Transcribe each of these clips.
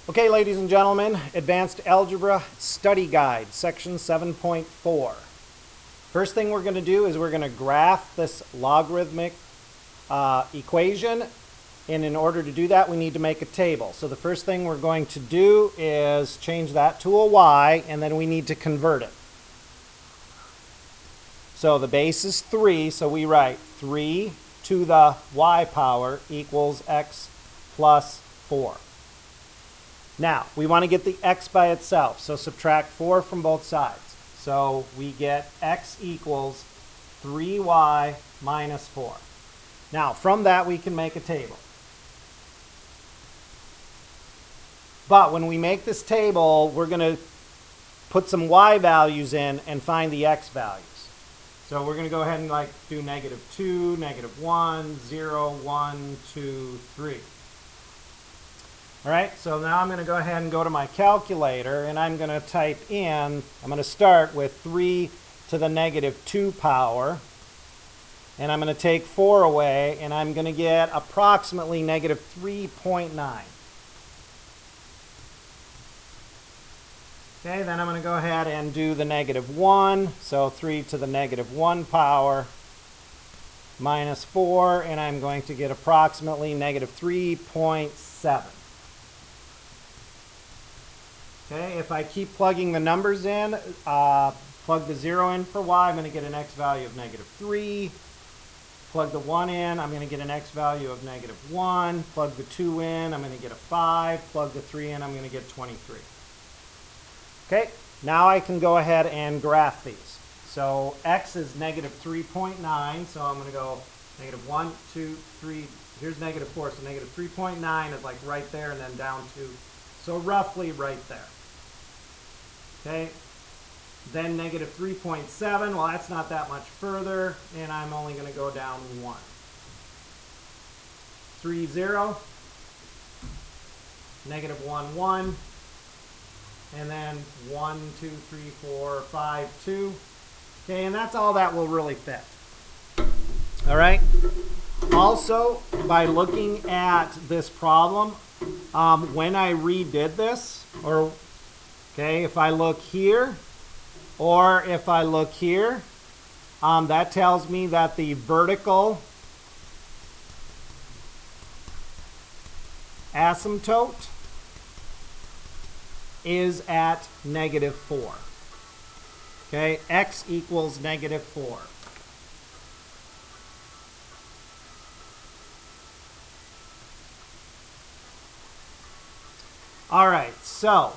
Okay, ladies and gentlemen, Advanced Algebra Study Guide, Section 7.4. First thing we're going to do is we're going to graph this logarithmic equation, and in order to do that we need to make a table. So the first thing we're going to do is change that to a y, and then we need to convert it. So the base is 3, so we write 3 to the y power equals x plus 4. Now, we want to get the x by itself, so subtract 4 from both sides. So we get x equals 3y minus 4. Now, from that we can make a table. But when we make this table, we're going to put some y values in and find the x values. So we're going to go ahead and do -2, -1, 0, 1, 2, 3. All right, so now I'm going to go ahead and go to my calculator, and I'm going to type in, I'm going to start with 3 to the -2 power, and I'm going to take 4 away, and I'm going to get approximately -3.9. Okay, then I'm going to go ahead and do the -1, so 3 to the -1 power minus 4, and I'm going to get approximately -3.7. Okay, if I keep plugging the numbers in, plug the 0 in for y, I'm going to get an x value of -3. Plug the 1 in, I'm going to get an x value of -1. Plug the 2 in, I'm going to get a 5. Plug the 3 in, I'm going to get 23. Okay, now I can go ahead and graph these. So x is -3.9, so I'm going to go -1, 2, 3. Here's -4, so -3.9 is like right there and then down to, so roughly right there. Okay, then -3.7, well that's not that much further, and I'm only going to go down 1. 3, 0, -1, 1, and then 1, 2, 3, 4, 5, 2. Okay, and that's all that will really fit. All right. Also, by looking at this problem, when I redid this, or okay, if I look here, or if I look here, that tells me that the vertical asymptote is at -4. Okay, x equals -4. All right, so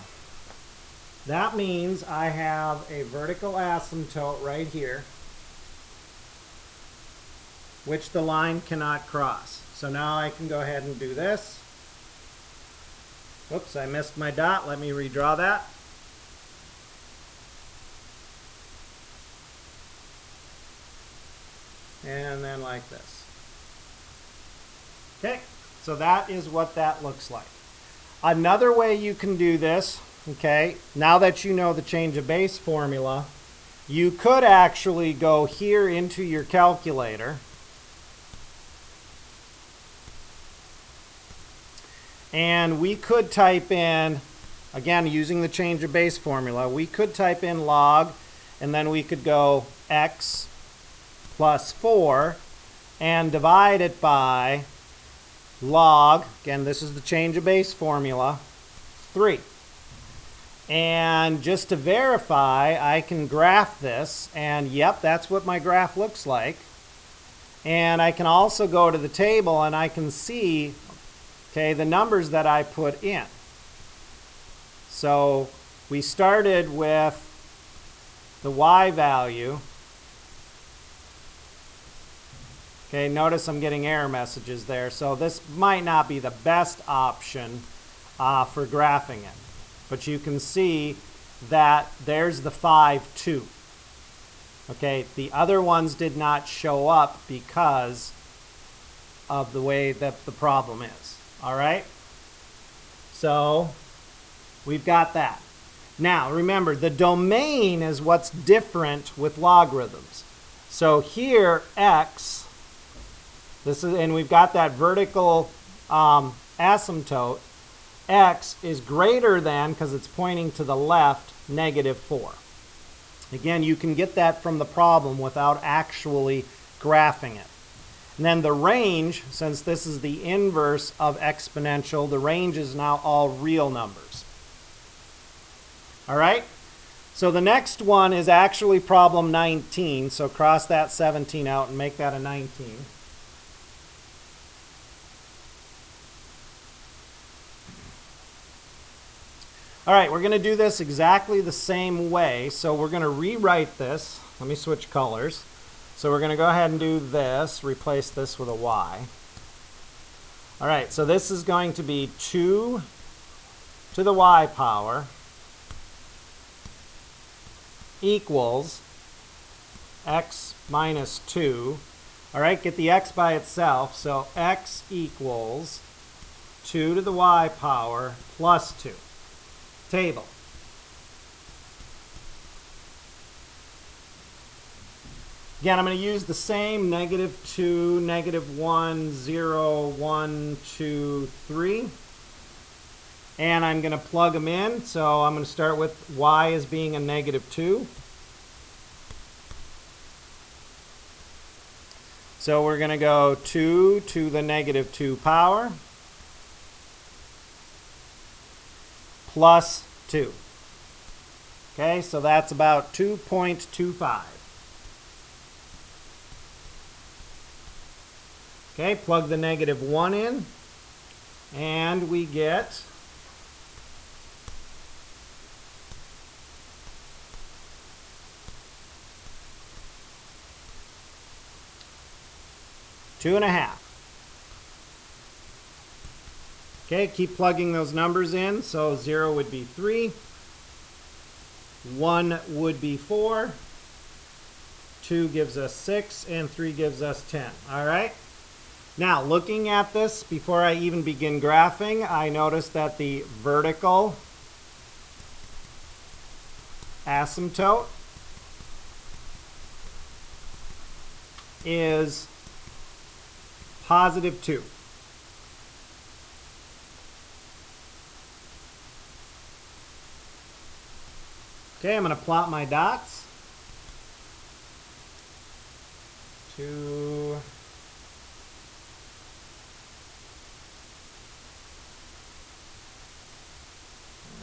that means I have a vertical asymptote right here, which the line cannot cross. So now I can go ahead and do this. Oops, I missed my dot. Let me redraw that. And then like this. Okay, so that is what that looks like. Another way you can do this, okay, now that you know the change of base formula, you could actually go here into your calculator and we could type in, again using the change of base formula, we could type in log, and then we could go x plus 4 and divide it by log, again this is the change of base formula, 3. And just to verify, I can graph this, and yep, that's what my graph looks like. And I can also go to the table and I can see, okay, the numbers that I put in. So we started with the y value. Okay, notice I'm getting error messages there, so this might not be the best option for graphing it. But you can see that there's the 5, 2. Okay, the other ones did not show up because of the way that the problem is. All right? So we've got that. Now, remember, the domain is what's different with logarithms. So here, x, this is, and we've got that vertical asymptote. x is greater than, because it's pointing to the left, -4. Again, you can get that from the problem without actually graphing it. And then the range, since this is the inverse of exponential, the range is now all real numbers. All right? So the next one is actually problem 19. So cross that 17 out and make that a 19. All right, we're going to do this exactly the same way. So we're going to rewrite this. Let me switch colors. So we're going to go ahead and do this, replace this with a y. All right, so this is going to be 2 to the y power equals x minus 2. All right, get the x by itself. So x equals 2 to the y power plus 2. Table. Again, I'm going to use the same -2, -1, 0, 1, 2, 3. And I'm going to plug them in. So I'm going to start with y as being a -2. So we're going to go 2 to the -2 power plus 2. Okay, so that's about 2.25. Okay, plug the -1 in, and we get 2.5. Okay, keep plugging those numbers in. So 0 would be 3, 1 would be 4, 2 gives us 6, and 3 gives us 10. All right? Now, looking at this, before I even begin graphing, I notice that the vertical asymptote is +2. Okay, I'm going to plot my dots. 2.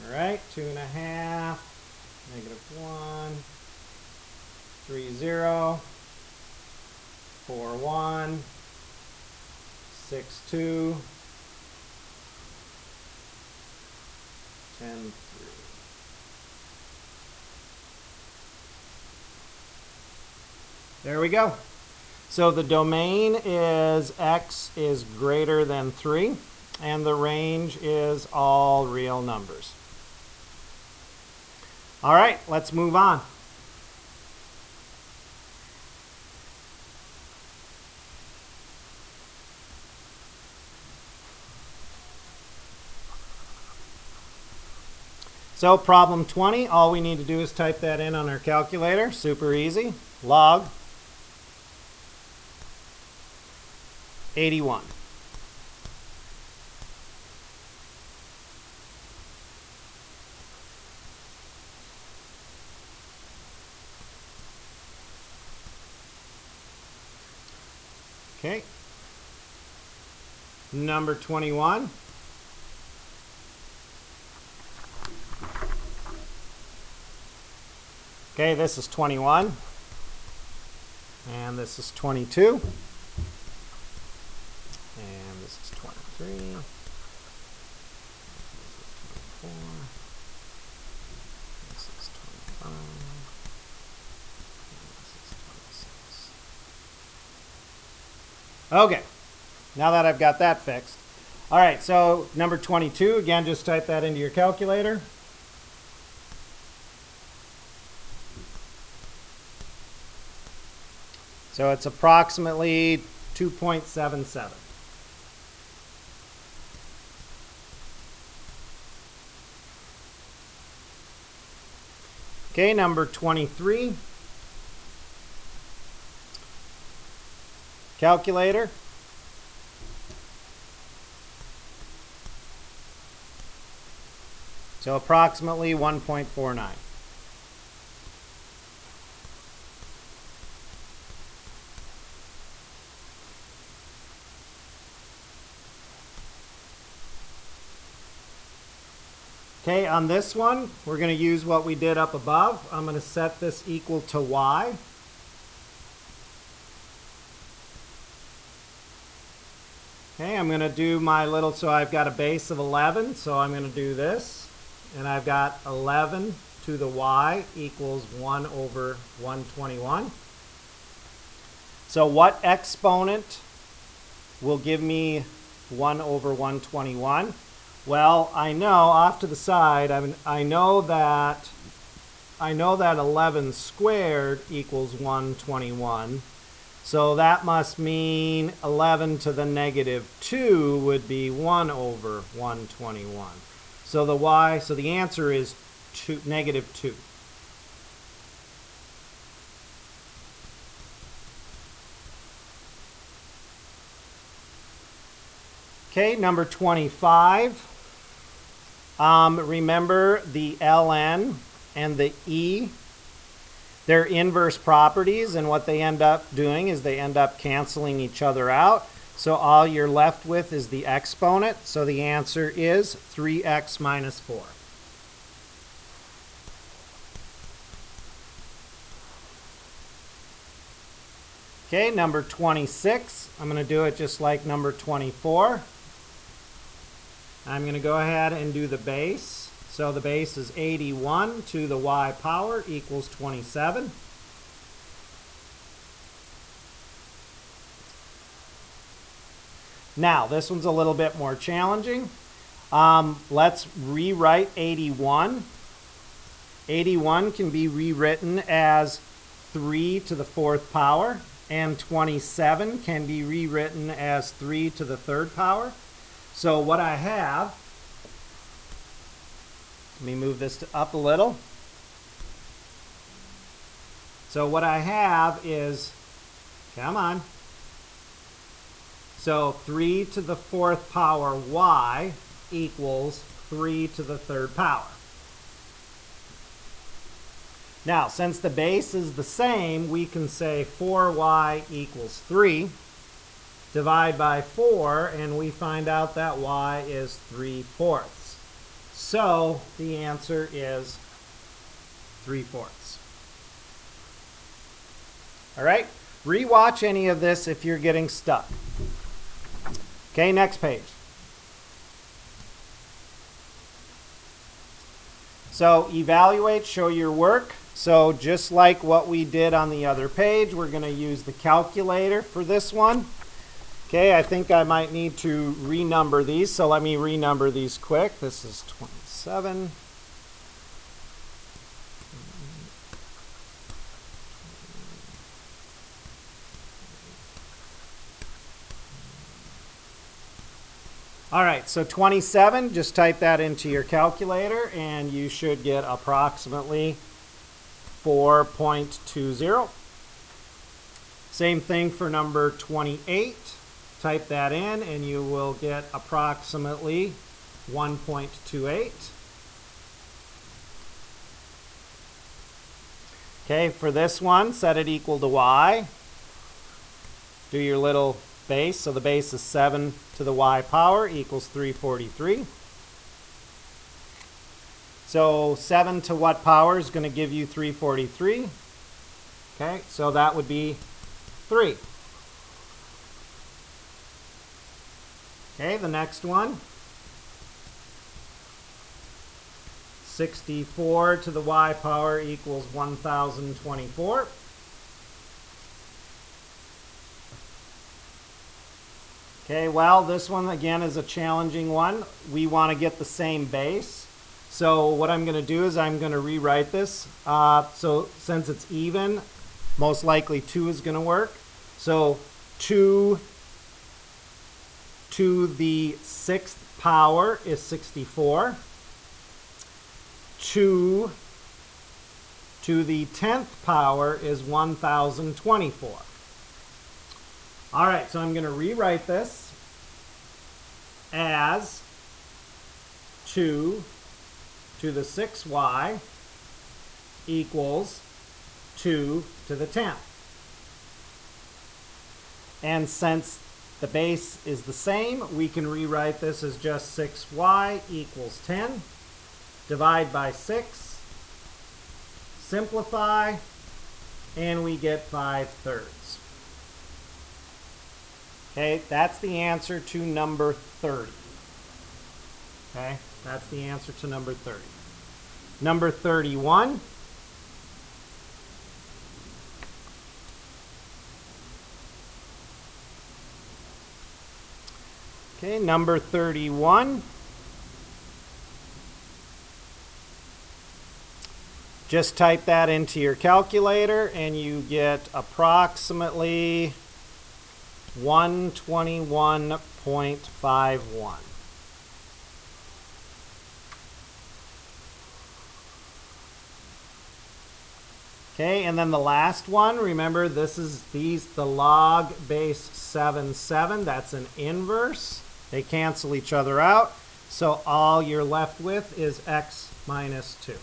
All right, 2.5, -1, 3, 0, 4, 1, 6, 2, 10, 3. There we go. So the domain is x is greater than 3, and the range is all real numbers. All right, let's move on. So problem 20, all we need to do is type that in on our calculator. Super easy. Log 81. Okay. Number 21. Okay, this is 21. And this is 22. And this is 23. This is 24. This is 25. And this is 26. Okay, now that I've got that fixed. All right, so number 22, again, just type that into your calculator. So it's approximately 2.77. Okay, number 23. Calculator. So approximately 1.49. Okay, on this one, we're going to use what we did up above. I'm going to set this equal to y. Okay, I'm going to do my little, so I've got a base of 11, so I'm going to do this. And I've got 11 to the y equals 1 over 121. So what exponent will give me 1 over 121? Well, I know off to the side, I know that 11 squared equals 121. So that must mean 11 to the negative 2 would be 1 over 121. So the answer is negative 2. Okay, number 25. Remember the ln and the e, they're inverse properties, and what they end up doing is they end up canceling each other out. So all you're left with is the exponent. So the answer is 3x minus 4. Okay, number 26. I'm going to do it just like number 24. I'm going to go ahead and do the base. So the base is 81 to the y power equals 27. Now, this one's a little bit more challenging. Let's rewrite 81. 81 can be rewritten as 3 to the 4th power, and 27 can be rewritten as 3 to the 3rd power. So what I have, let me move this up a little. So what I have is, come on. So 3 to the 4th power y equals 3 to the 3rd power. Now, since the base is the same, we can say 4y equals 3. Divide by 4, and we find out that y is 3/4. So the answer is 3/4. All right, rewatch any of this if you're getting stuck. Okay, next page. So evaluate, show your work. So just like what we did on the other page, we're going to use the calculator for this one. Okay, I think I might need to renumber these, so let me renumber these quick. This is 27. All right, so 27, just type that into your calculator, and you should get approximately 4.20. Same thing for number 28. Type that in, and you will get approximately 1.28. Okay, for this one, set it equal to y. Do your little base. So the base is 7 to the y power equals 343. So 7 to what power is going to give you 343? Okay, so that would be 3. Okay, the next one. 64 to the y power equals 1024. Okay, well, this one again is a challenging one. We want to get the same base. So what I'm going to do is I'm going to rewrite this. So since it's even, most likely 2 is going to work. So 2 to the 6th power is 64. 2 to the 10th power is 1024. All right, so I'm going to rewrite this as 2 to the 6y equals 2 to the 10th. And since the base is the same, we can rewrite this as just 6y equals 10. Divide by 6. Simplify. And we get 5/3. Okay, that's the answer to number 30. Okay, that's the answer to number 30. Number 31. Okay, number 31. Just type that into your calculator and you get approximately 121.51. Okay, and then the last one, remember this is the log base 7, that's an inverse. They cancel each other out, so all you're left with is x minus 2.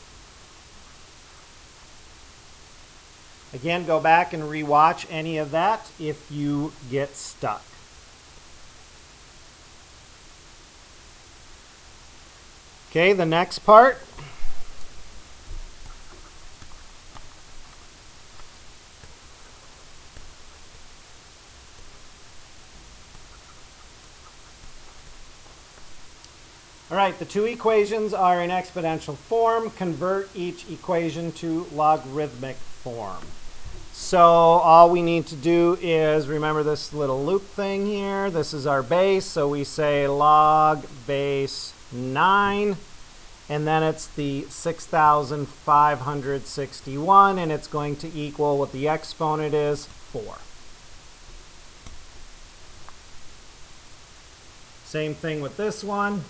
Again, go back and rewatch any of that if you get stuck. Okay, the next part. All right, the two equations are in exponential form. Convert each equation to logarithmic form. So all we need to do is remember this little loop thing here. This is our base, so we say log base 9, and then it's the 6,561, and it's going to equal what the exponent is, 4. Same thing with this one.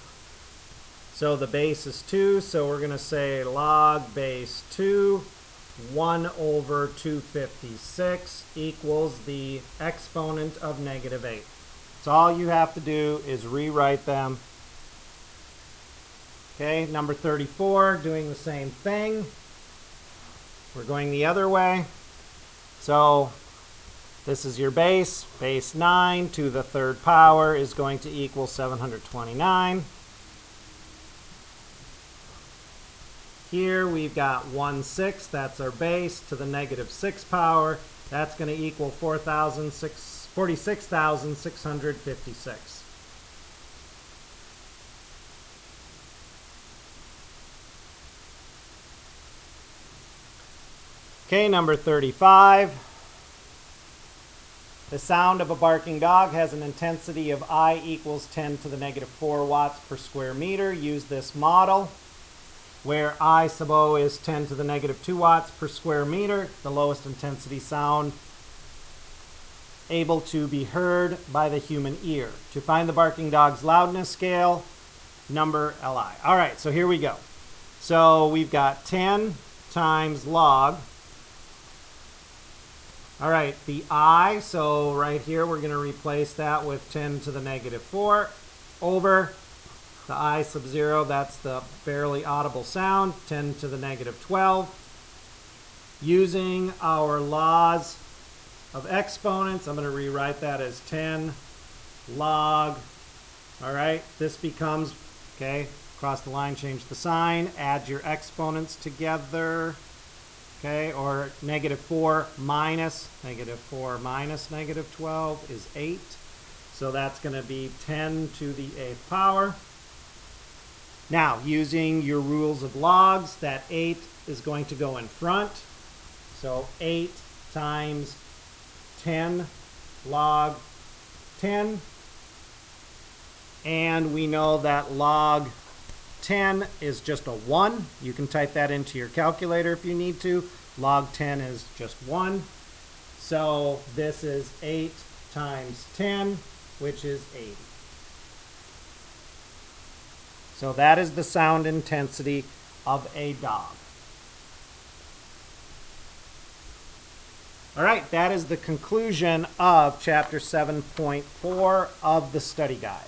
So the base is 2, so we're going to say log base 2, 1 over 256 equals the exponent of negative 8. So all you have to do is rewrite them. Okay, number 34, doing the same thing. We're going the other way. So this is your base. Base 9 to the 3rd power is going to equal 729. Here we've got 1/6, that's our base, to the negative 6 power. That's going to equal 46,656. Okay, number 35. The sound of a barking dog has an intensity of I equals 10 to the negative 4 watts per square meter. Use this model, where I sub O is 10 to the negative 2 watts per square meter, the lowest intensity sound able to be heard by the human ear. To find the barking dog's loudness scale, number Li. All right, so here we go. So we've got 10 times log. All right, the I, so right here we're going to replace that with 10 to the negative 4 over the I sub 0, that's the barely audible sound, 10 to the negative 12. Using our laws of exponents, I'm going to rewrite that as 10 log. All right, this becomes, okay, cross the line, change the sign, add your exponents together, okay, or negative 4 minus negative 12 is 8. So that's going to be 10 to the 8th power. Now, using your rules of logs, that 8 is going to go in front. So 8 times 10 log 10. And we know that log 10 is just a 1. You can type that into your calculator if you need to. Log 10 is just 1. So this is 8 times 10, which is 80. So that is the sound intensity of a dog. All right, that is the conclusion of Chapter 7.4 of the study guide.